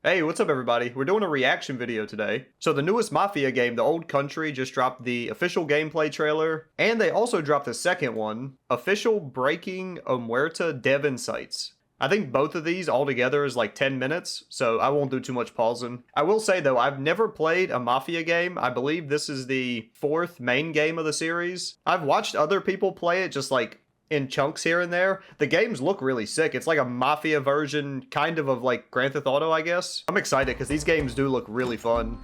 Hey, what's up everybody? We're doing a reaction video today. So the newest Mafia game, The Old Country, just dropped the official gameplay trailer, and they also dropped the second one, Official Breaking Omerta Dev Insights. I think both of these altogether is like 10 minutes, so I won't do too much pausing. I will say though, I've never played a Mafia game. I believe this is the fourth main game of the series. I've watched other people play it just like in chunks here and there. The games look really sick. It's like a Mafia version, kind of like Grand Theft Auto, I guess. I'm excited because these games do look really fun.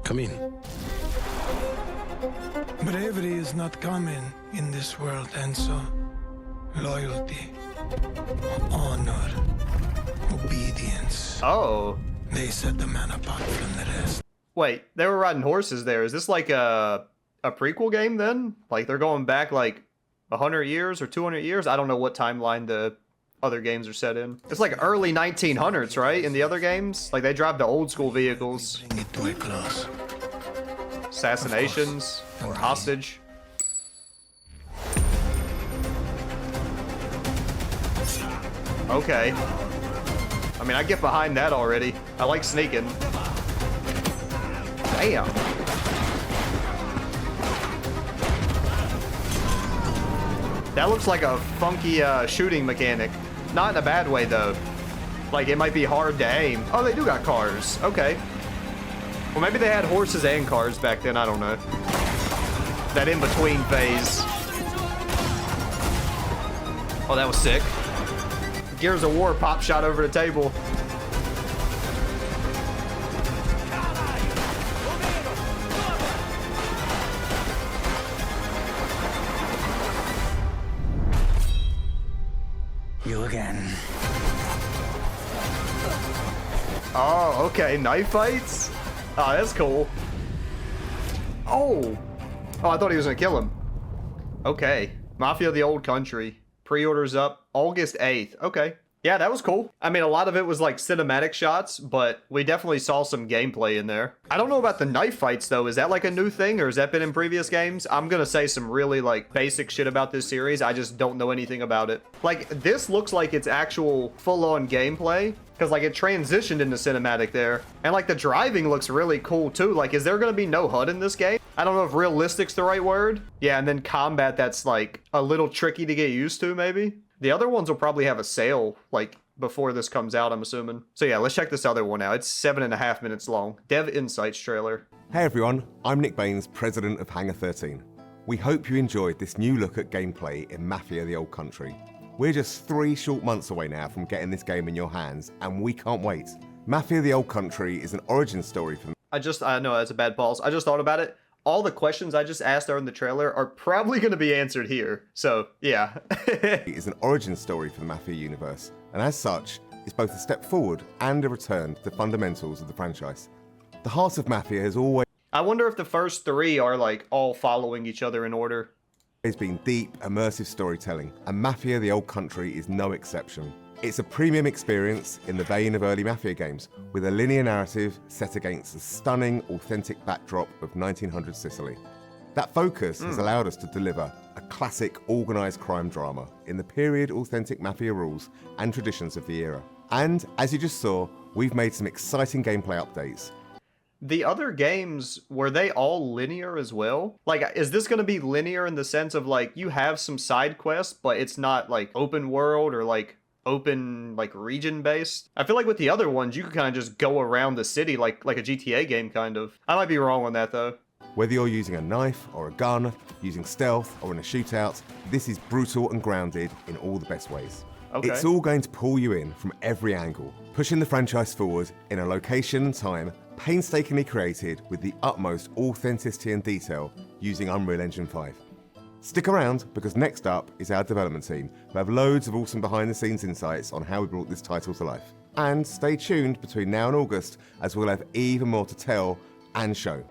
Come in. Bravery is not common in this world, Enzo. Loyalty, honor, obedience. Oh. They set the man apart from the rest. Wait, they were riding horses there. Is this like a prequel game then? Like they're going back like 100 years or 200 years? I don't know what timeline the other games are set in. It's like early 1900s, right? In the other games? Like they drive the old school vehicles. Bring it to a close. Assassinations or hostage. Okay. I mean, I get behind that already. I like sneaking. Damn. That looks like a funky shooting mechanic. Not in a bad way, though. Like, it might be hard to aim. Oh, they do got cars. Okay. Well, maybe they had horses and cars back then. I don't know. That in-between phase. Oh, that was sick. Gears of War pop shot over the table. You again. Oh, okay. Knife fights? Oh, that's cool. Oh. Oh, I thought he was gonna kill him. Okay. Mafia the Old Country. Pre-orders up August 8th. Okay. Yeah, that was cool. I mean, a lot of it was like cinematic shots, but we definitely saw some gameplay in there. I don't know about the knife fights though. Is that like a new thing or has that been in previous games? I'm gonna say some really like basic shit about this series. I just don't know anything about it. Like this looks like it's actual full-on gameplay because like it transitioned into cinematic there. And like the driving looks really cool too. Like, is there gonna be no HUD in this game? I don't know if realistic's the right word. Yeah, and then combat that's like a little tricky to get used to maybe. The other ones will probably have a sale, like, before this comes out, I'm assuming. So yeah, let's check this other one out. It's 7.5 minutes long. Dev Insights trailer. Hey everyone, I'm Nick Baines, president of Hangar 13. We hope you enjoyed this new look at gameplay in Mafia the Old Country. We're just 3 short months away now from getting this game in your hands, and we can't wait. Mafia the Old Country is an origin story for... I know that's a bad pause. I just thought about it. All the questions I just asked during the trailer are probably going to be answered here. So, yeah. It is an origin story for the Mafia universe, and as such, is both a step forward and a return to the fundamentals of the franchise. The heart of Mafia has always I wonder if the first 3 are like all following each other in order. been deep, immersive storytelling, and Mafia the Old Country is no exception. It's a premium experience in the vein of early Mafia games, with a linear narrative set against the stunning, authentic backdrop of 1900 Sicily. That focus has allowed us to deliver a classic organised crime drama in the period authentic Mafia rules and traditions of the era. And, as you just saw, we've made some exciting gameplay updates. The other games, were they all linear as well? Like, is this going to be linear in the sense of like, you have some side quests, but it's not like open world or like open like region based? I feel like with the other ones you could kind of just go around the city like a GTA game kind of. I might be wrong on that though. Whether you're using a knife or a gun, using stealth or in a shootout, this is brutal and grounded in all the best ways. Okay. It's all going to pull you in from every angle, pushing the franchise forward in a location and time painstakingly created with the utmost authenticity and detail using Unreal Engine 5. Stick around, because next up is our development team, who have loads of awesome behind-the-scenes insights on how we brought this title to life. And stay tuned between now and August, as we'll have even more to tell and show.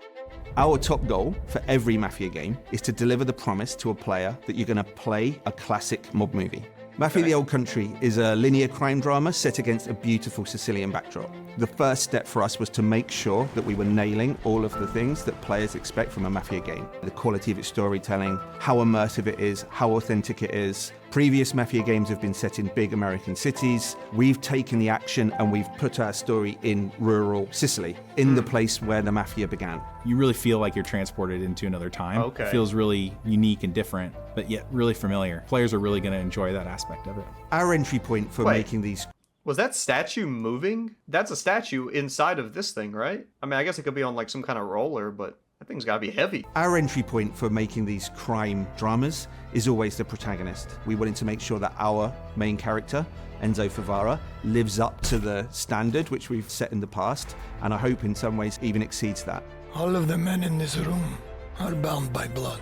Our top goal for every Mafia game is to deliver the promise to a player that you're going to play a classic mob movie. Mafia the Old Country is a linear crime drama set against a beautiful Sicilian backdrop. The first step for us was to make sure that we were nailing all of the things that players expect from a Mafia game. The quality of its storytelling, how immersive it is, how authentic it is, Previous Mafia games have been set in big American cities. We've taken the action and we've put our story in rural Sicily, in the place where the Mafia began. You really feel like you're transported into another time. Okay. It feels really unique and different, but yet really familiar. Players are really going to enjoy that aspect of it. Our entry point for Wait. making these Was that statue moving? That's a statue inside of this thing, right? I mean, I guess it could be on like some kind of roller, but that thing's gotta be heavy. Our entry point for making these crime dramas is always the protagonist. We wanted to make sure that our main character, Enzo Favara, lives up to the standard which we've set in the past, and I hope in some ways even exceeds that. All of the men in this room are bound by blood.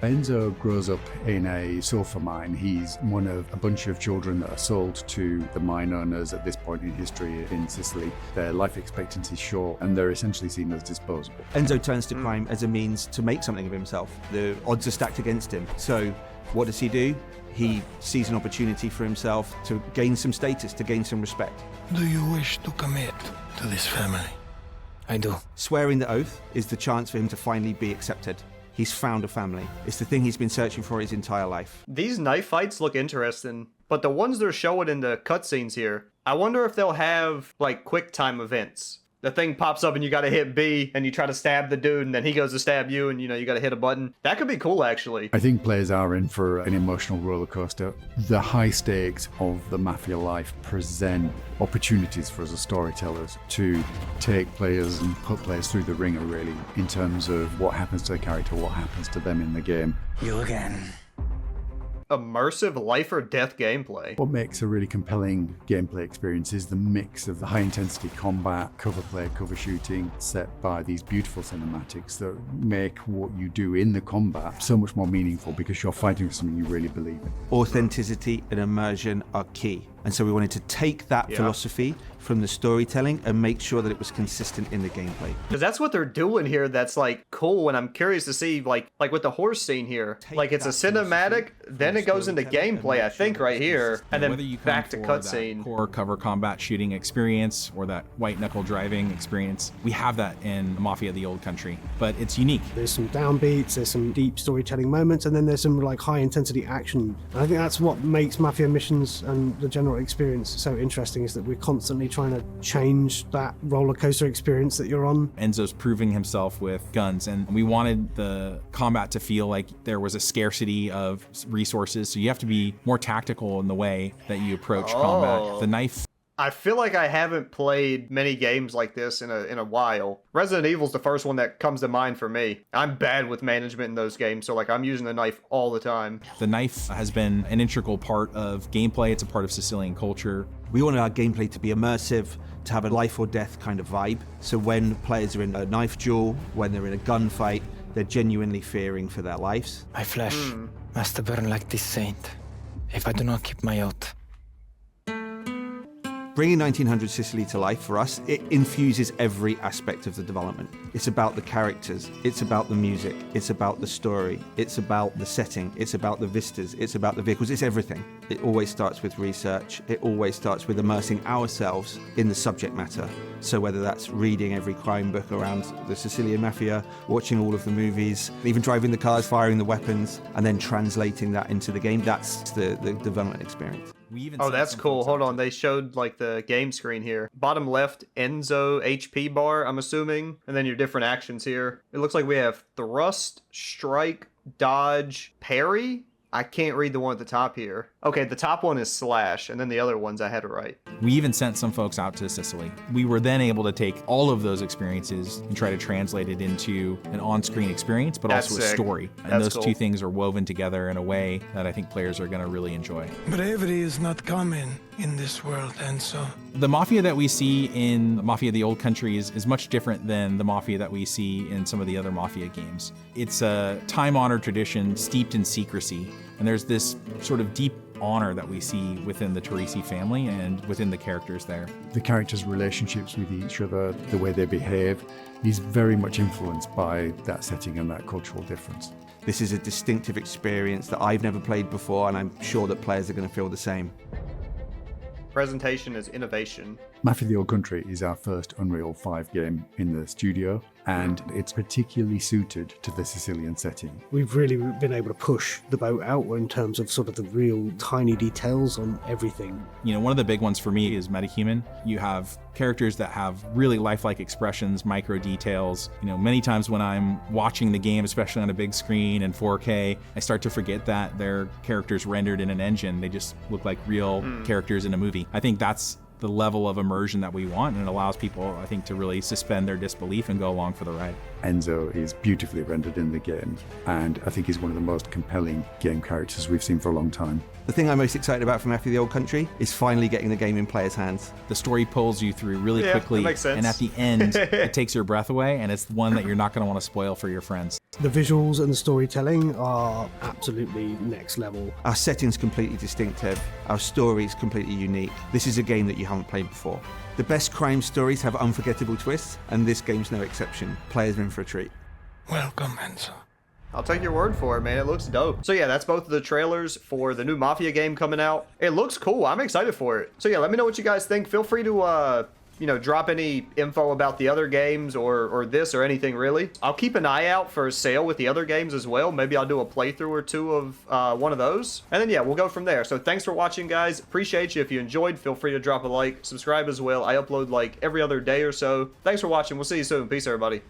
Enzo grows up in a sulfur mine. He's one of a bunch of children that are sold to the mine owners at this point in history in Sicily. Their life expectancy is short and they're essentially seen as disposable. Enzo turns to crime as a means to make something of himself. The odds are stacked against him. So what does he do? He sees an opportunity for himself to gain some status, to gain some respect. Do you wish to commit to this family? I do. Swearing the oath is the chance for him to finally be accepted. He's found a family. It's the thing he's been searching for his entire life. These knife fights look interesting, but the ones they're showing in the cutscenes here, I wonder if they'll have like quick time events. The thing pops up and you gotta hit B and you try to stab the dude and then he goes to stab you and you gotta hit a button. That could be cool actually. I think players are in for an emotional roller coaster. The high stakes of the Mafia life present opportunities for us as storytellers to take players and put players through the ringer really in terms of what happens to the character, what happens to them in the game. You again. Immersive life or death gameplay. What makes a really compelling gameplay experience is the mix of the high intensity combat, cover play, cover shooting, set by these beautiful cinematics that make what you do in the combat so much more meaningful because you're fighting for something you really believe in. Authenticity and immersion are key. And so we wanted to take that philosophy from the storytelling and make sure that it was consistent in the gameplay. Because that's what they're doing here that's like cool, and I'm curious to see like with the horse scene here. Like it's a cinematic, then it goes into gameplay, I think, right here, and then Whether you come back to for cutscene. that core cover combat shooting experience or that white knuckle driving experience, we have that in Mafia: The Old Country, but it's unique. There's some downbeats, there's some deep storytelling moments, and then there's some like high intensity action. And I think that's what makes Mafia missions and the general experience so interesting, is that we're constantly trying to change that roller coaster experience that you're on. Enzo's proving himself with guns, and we wanted the combat to feel like there was a scarcity of resources, so you have to be more tactical in the way that you approach combat. The knife. I feel like I haven't played many games like this in a while. Resident Evil's the first one that comes to mind for me. I'm bad with management in those games, so like I'm using the knife all the time. The knife has been an integral part of gameplay. It's a part of Sicilian culture. We wanted our gameplay to be immersive, to have a life or death kind of vibe. So when players are in a knife duel, when they're in a gunfight, they're genuinely fearing for their lives. My flesh must burn like this saint if I do not keep my oath. Bringing 1900 Sicily to life for us, it infuses every aspect of the development. It's about the characters, it's about the music, it's about the story, it's about the setting, it's about the vistas, it's about the vehicles, it's everything. It always starts with research, it always starts with immersing ourselves in the subject matter. So whether that's reading every crime book around the Sicilian Mafia, watching all of the movies, even driving the cars, firing the weapons, and then translating that into the game, that's the development experience. Oh, that's cool. Hold on. They showed like the game screen here. Bottom left, Enzo HP bar, I'm assuming. And then your different actions here. It looks like we have thrust, strike, dodge, parry. I can't read the one at the top here. Okay, the top one is slash, and then the other ones I had it right. We even sent some folks out to Sicily. We were then able to take all of those experiences and try to translate it into an on-screen experience, but That's also a sick. story. And That's those cool. two things are woven together in a way that I think players are going to really enjoy. Bravery is not common in this world, and so The Mafia that we see in Mafia: The Old Country is much different than the Mafia that we see in some of the other Mafia games. It's a time-honored tradition steeped in secrecy, and there's this sort of deep honor that we see within the Teresi family and within the characters there. The characters' relationships with each other, the way they behave, is very much influenced by that setting and that cultural difference. This is a distinctive experience that I've never played before, and I'm sure that players are going to feel the same. Presentation is innovation. Mafia: The Old Country is our first Unreal 5 game in the studio. and it's particularly suited to the Sicilian setting. We've really been able to push the boat out in terms of sort of the real tiny details on everything. You know, one of the big ones for me is metahuman. You have characters that have really lifelike expressions, micro details. You know, many times when I'm watching the game, especially on a big screen in 4K, I start to forget that they're characters rendered in an engine. They just look like real characters in a movie. I think that's the level of immersion that we want, and it allows people, I think, to really suspend their disbelief and go along for the ride. Enzo is beautifully rendered in the game, and I think he's one of the most compelling game characters we've seen for a long time. The thing I'm most excited about from Mafia the Old Country is finally getting the game in players' hands. The story pulls you through really quickly, that makes sense. and at the end, it takes your breath away, and it's one that you're not going to want to spoil for your friends. The visuals and the storytelling are absolutely next level. Our setting's completely distinctive, our story's completely unique. This is a game that you haven't played before. The best crime stories have unforgettable twists, and this game's no exception. Players are in for a treat. Welcome, Enzo. I'll take your word for it, man. It looks dope. So yeah, that's both of the trailers for the new Mafia game coming out. It looks cool. I'm excited for it. So yeah, let me know what you guys think. Feel free to, you know, drop any info about the other games or this or anything really. I'll keep an eye out for a sale with the other games as well. Maybe I'll do a playthrough or two of one of those. And then yeah, we'll go from there. So thanks for watching, guys. Appreciate you. If you enjoyed, feel free to drop a like, subscribe as well. I upload like every other day or so. Thanks for watching. We'll see you soon. Peace, everybody.